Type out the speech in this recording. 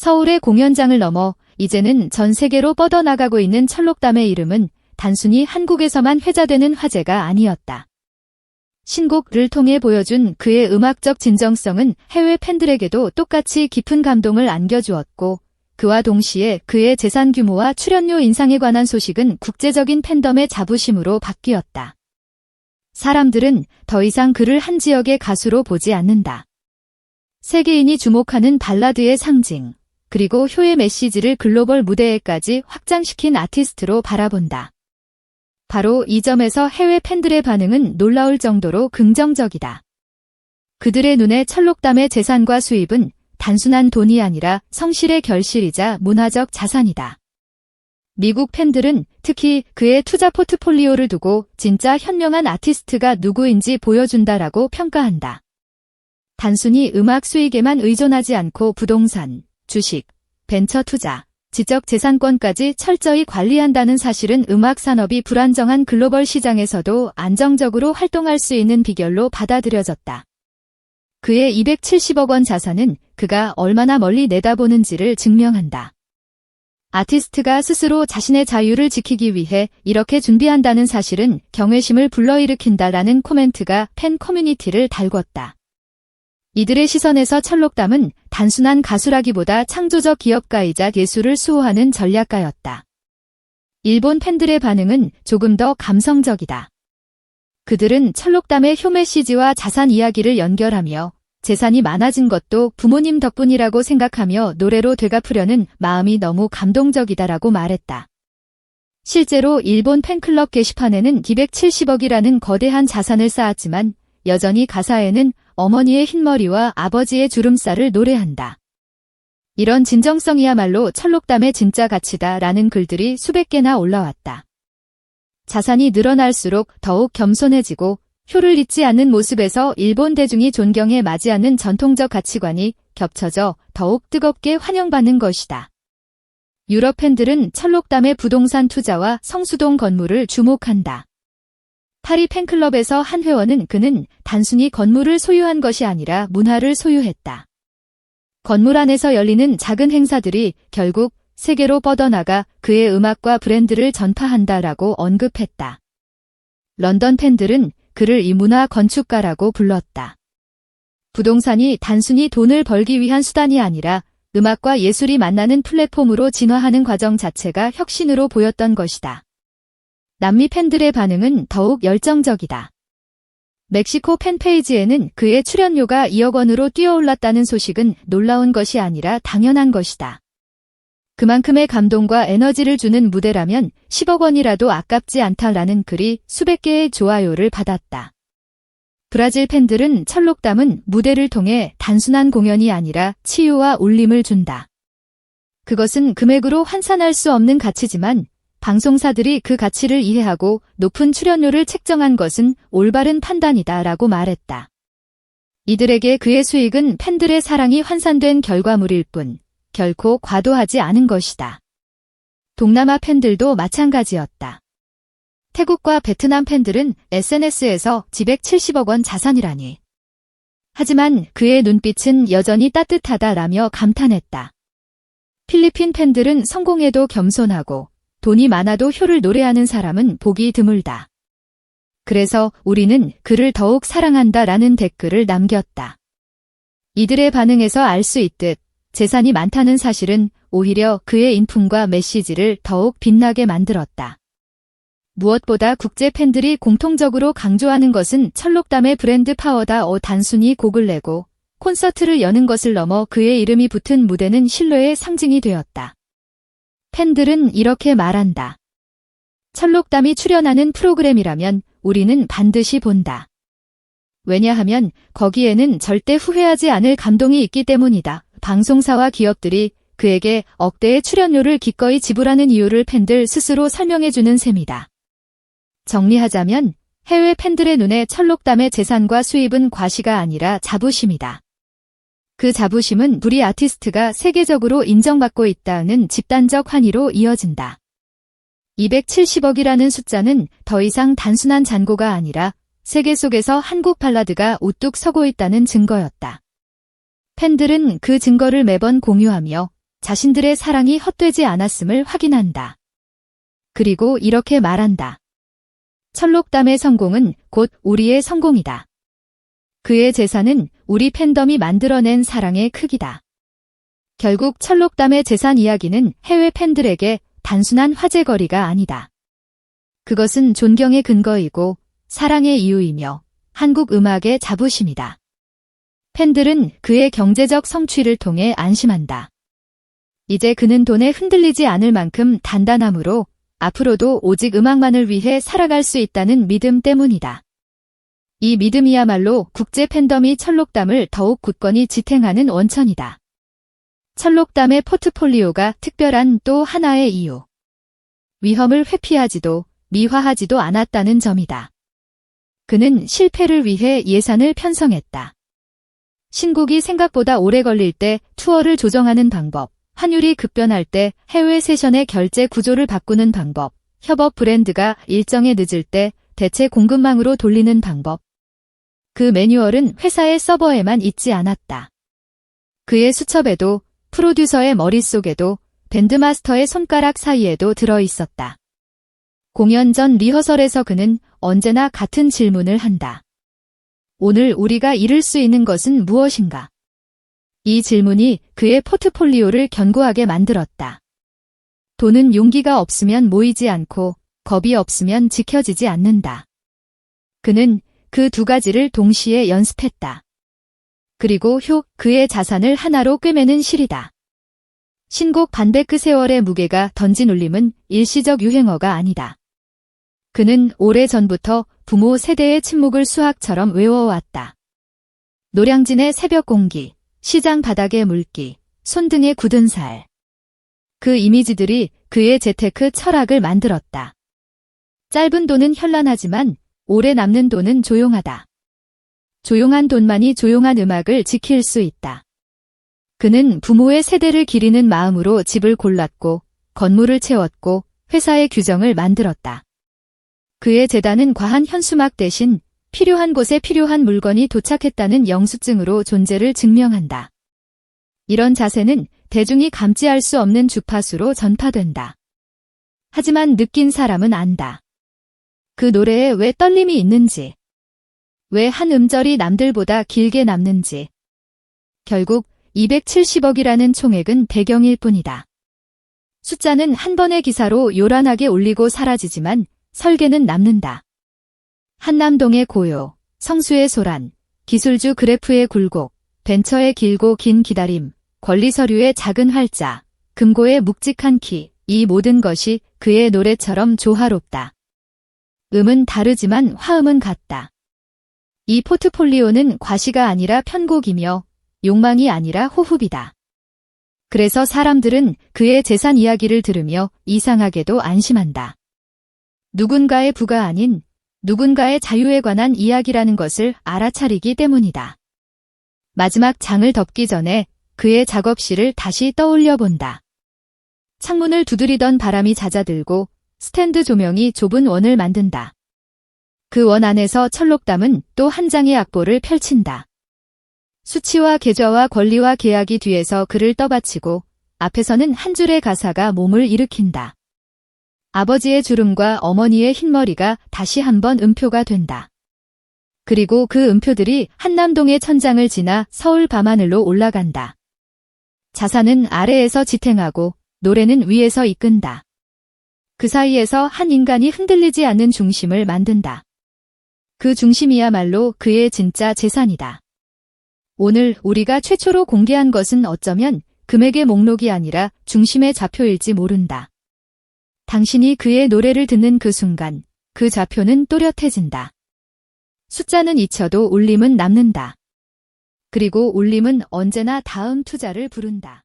서울의 공연장을 넘어 이제는 전 세계로 뻗어나가고 있는 철록담의 이름은 단순히 한국에서만 회자되는 화제가 아니었다. 신곡을 통해 보여준 그의 음악적 진정성은 해외 팬들에게도 똑같이 깊은 감동을 안겨주었고, 그와 동시에 그의 재산 규모와 출연료 인상에 관한 소식은 국제적인 팬덤의 자부심으로 바뀌었다. 사람들은 더 이상 그를 한 지역의 가수로 보지 않는다. 세계인이 주목하는 발라드의 상징, 그리고 효의 메시지를 글로벌 무대에까지 확장시킨 아티스트로 바라본다. 바로 이 점에서 해외 팬들의 반응은 놀라울 정도로 긍정적이다. 그들의 눈에 철록담의 재산과 수입은 단순한 돈이 아니라 성실의 결실이자 문화적 자산이다. 미국 팬들은 특히 그의 투자 포트폴리오를 두고 진짜 현명한 아티스트가 누구인지 보여준다라고 평가한다. 단순히 음악 수익에만 의존하지 않고 부동산, 주식, 벤처 투자, 지적 재산권까지 철저히 관리한다는 사실은 음악 산업이 불안정한 글로벌 시장에서도 안정적으로 활동할 수 있는 비결로 받아들여졌다. 그의 270억 원 자산은 그가 얼마나 멀리 내다보는지를 증명한다. 아티스트가 스스로 자신의 자유를 지키기 위해 이렇게 준비한다는 사실은 경외심을 불러일으킨다라는 코멘트가 팬 커뮤니티를 달궜다. 이들의 시선에서 철록담은 단순한 가수라기보다 창조적 기업가이자 예술을 수호하는 전략가였다. 일본 팬들의 반응은 조금 더 감성적이다. 그들은 철록담의 효 메시지와 자산 이야기를 연결하며 재산이 많아진 것도 부모님 덕분이라고 생각하며 노래로 되갚으려는 마음이 너무 감동적이다라고 말했다. 실제로 일본 팬클럽 게시판에는 270억이라는 거대한 자산을 쌓았지만 여전히 가사에는 어머니의 흰머리와 아버지의 주름살을 노래한다. 이런 진정성이야말로 철록담의 진짜 가치다라는 글들이 수백 개나 올라왔다. 자산이 늘어날수록 더욱 겸손해지고 효를 잊지 않는 모습에서 일본 대중이 존경해 맞이하는 전통적 가치관이 겹쳐져 더욱 뜨겁게 환영받는 것이다. 유럽 팬들은 철록담의 부동산 투자와 성수동 건물을 주목한다. 파리 팬클럽에서 한 회원은 그는 단순히 건물을 소유한 것이 아니라 문화를 소유했다. 건물 안에서 열리는 작은 행사들이 결국 세계로 뻗어나가 그의 음악과 브랜드를 전파한다라고 언급했다. 런던 팬들은 그를 이 문화 건축가라고 불렀다. 부동산이 단순히 돈을 벌기 위한 수단이 아니라 음악과 예술이 만나는 플랫폼으로 진화하는 과정 자체가 혁신으로 보였던 것이다. 남미 팬들의 반응은 더욱 열정적이다. 멕시코 팬페이지에는 그의 출연료가 2억 원으로 뛰어올랐다는 소식은 놀라운 것이 아니라 당연한 것이다. 그만큼의 감동과 에너지를 주는 무대라면 10억 원이라도 아깝지 않다라는 글이 수백 개의 좋아요를 받았다. 브라질 팬들은 철록담은 무대를 통해 단순한 공연이 아니라 치유와 울림을 준다. 그것은 금액으로 환산할 수 없는 가치지만 방송사들이 그 가치를 이해하고 높은 출연료를 책정한 것은 올바른 판단이다라고 말했다. 이들에게 그의 수익은 팬들의 사랑이 환산된 결과물일 뿐 결코 과도하지 않은 것이다. 동남아 팬들도 마찬가지였다. 태국과 베트남 팬들은 SNS에서 270억 원 자산이라니. 하지만 그의 눈빛은 여전히 따뜻하다라며 감탄했다. 필리핀 팬들은 성공해도 겸손하고 돈이 많아도 효를 노래하는 사람은 보기 드물다. 그래서 우리는 그를 더욱 사랑한다라는 댓글을 남겼다. 이들의 반응에서 알 수 있듯 재산이 많다는 사실은 오히려 그의 인품과 메시지를 더욱 빛나게 만들었다. 무엇보다 국제 팬들이 공통적으로 강조하는 것은 철록담의 브랜드 파워다. 단순히 곡을 내고 콘서트를 여는 것을 넘어 그의 이름이 붙은 무대는 신뢰의 상징이 되었다. 팬들은 이렇게 말한다. 철록담이 출연하는 프로그램이라면 우리는 반드시 본다. 왜냐하면 거기에는 절대 후회하지 않을 감동이 있기 때문이다. 방송사와 기업들이 그에게 억대의 출연료를 기꺼이 지불하는 이유를 팬들 스스로 설명해주는 셈이다. 정리하자면 해외 팬들의 눈에 철록담의 재산과 수입은 과시가 아니라 자부심이다. 그 자부심은 우리 아티스트가 세계적으로 인정받고 있다는 집단적 환희로 이어진다. 270억이라는 숫자는 더 이상 단순한 잔고가 아니라 세계 속에서 한국 발라드가 우뚝 서고 있다는 증거였다. 팬들은 그 증거를 매번 공유하며 자신들의 사랑이 헛되지 않았음을 확인한다. 그리고 이렇게 말한다. 철록담의 성공은 곧 우리의 성공이다. 그의 재산은 우리 팬덤이 만들어낸 사랑의 크기다. 결국 철록담의 재산 이야기는 해외 팬들에게 단순한 화제거리가 아니다. 그것은 존경의 근거이고 사랑의 이유이며 한국 음악의 자부심이다. 팬들은 그의 경제적 성취를 통해 안심한다. 이제 그는 돈에 흔들리지 않을 만큼 단단함으로 앞으로도 오직 음악만을 위해 살아갈 수 있다는 믿음 때문이다. 이 믿음이야말로 국제 팬덤이 철록담을 더욱 굳건히 지탱하는 원천이다. 철록담의 포트폴리오가 특별한 또 하나의 이유. 위험을 회피하지도 미화하지도 않았다는 점이다. 그는 실패를 위해 예산을 편성했다. 신곡이 생각보다 오래 걸릴 때 투어를 조정하는 방법, 환율이 급변할 때 해외 세션의 결제 구조를 바꾸는 방법, 협업 브랜드가 일정에 늦을 때 대체 공급망으로 돌리는 방법. 그 매뉴얼은 회사의 서버에만 있지 않았다. 그의 수첩에도, 프로듀서의 머릿속에도, 밴드마스터의 손가락 사이에도 들어 있었다. 공연 전 리허설에서 그는 언제나 같은 질문을 한다. 오늘 우리가 이룰 수 있는 것은 무엇인가? 이 질문이 그의 포트폴리오를 견고하게 만들었다. 돈은 용기가 없으면 모이지 않고 겁이 없으면 지켜지지 않는다. 그는 그 두 가지를 동시에 연습했다. 그리고 그의 자산을 하나로 꿰매는 실이다. 신곡 반백그 세월의 무게가 던진 울림은 일시적 유행어가 아니다. 그는 오래전부터 부모 세대의 침묵을 수학처럼 외워왔다. 노량진의 새벽 공기, 시장 바닥의 물기, 손등의 굳은 살. 그 이미지들이 그의 재테크 철학을 만들었다. 짧은 돈은 현란하지만 오래 남는 돈은 조용하다. 조용한 돈만이 조용한 음악을 지킬 수 있다. 그는 부모의 세대를 기리는 마음으로 집을 골랐고 건물을 채웠고 회사의 규정을 만들었다. 그의 재단은 과한 현수막 대신 필요한 곳에 필요한 물건이 도착했다는 영수증으로 존재를 증명한다. 이런 자세는 대중이 감지할 수 없는 주파수로 전파된다. 하지만 느낀 사람은 안다. 그 노래에 왜 떨림이 있는지, 왜 한 음절이 남들보다 길게 남는지. 결국 270억이라는 총액은 배경일 뿐이다. 숫자는 한 번의 기사로 요란하게 울리고 사라지지만 설계는 남는다. 한남동의 고요, 성수의 소란, 기술주 그래프의 굴곡, 벤처의 길고 긴 기다림, 권리 서류의 작은 활자, 금고의 묵직한 키, 이 모든 것이 그의 노래처럼 조화롭다. 음은 다르지만 화음은 같다. 이 포트폴리오는 과시가 아니라 편곡이며 욕망이 아니라 호흡이다. 그래서 사람들은 그의 재산 이야기를 들으며 이상하게도 안심한다. 누군가의 부가 아닌 누군가의 자유에 관한 이야기라는 것을 알아차리기 때문이다. 마지막 장을 덮기 전에 그의 작업실을 다시 떠올려 본다. 창문을 두드리던 바람이 잦아들고 스탠드 조명이 좁은 원을 만든다. 그 원 안에서 철록담은 또 한 장의 악보를 펼친다. 수치와 계좌와 권리와 계약이 뒤에서 그를 떠받치고 앞에서는 한 줄의 가사가 몸을 일으킨다. 아버지의 주름과 어머니의 흰머리가 다시 한번 음표가 된다. 그리고 그 음표들이 한남동의 천장을 지나 서울 밤하늘로 올라간다. 자산은 아래에서 지탱하고 노래는 위에서 이끈다. 그 사이에서 한 인간이 흔들리지 않는 중심을 만든다. 그 중심이야말로 그의 진짜 재산이다. 오늘 우리가 최초로 공개한 것은 어쩌면 금액의 목록이 아니라 중심의 좌표일지 모른다. 당신이 그의 노래를 듣는 그 순간 그 좌표는 또렷해진다. 숫자는 잊혀도 울림은 남는다. 그리고 울림은 언제나 다음 투자를 부른다.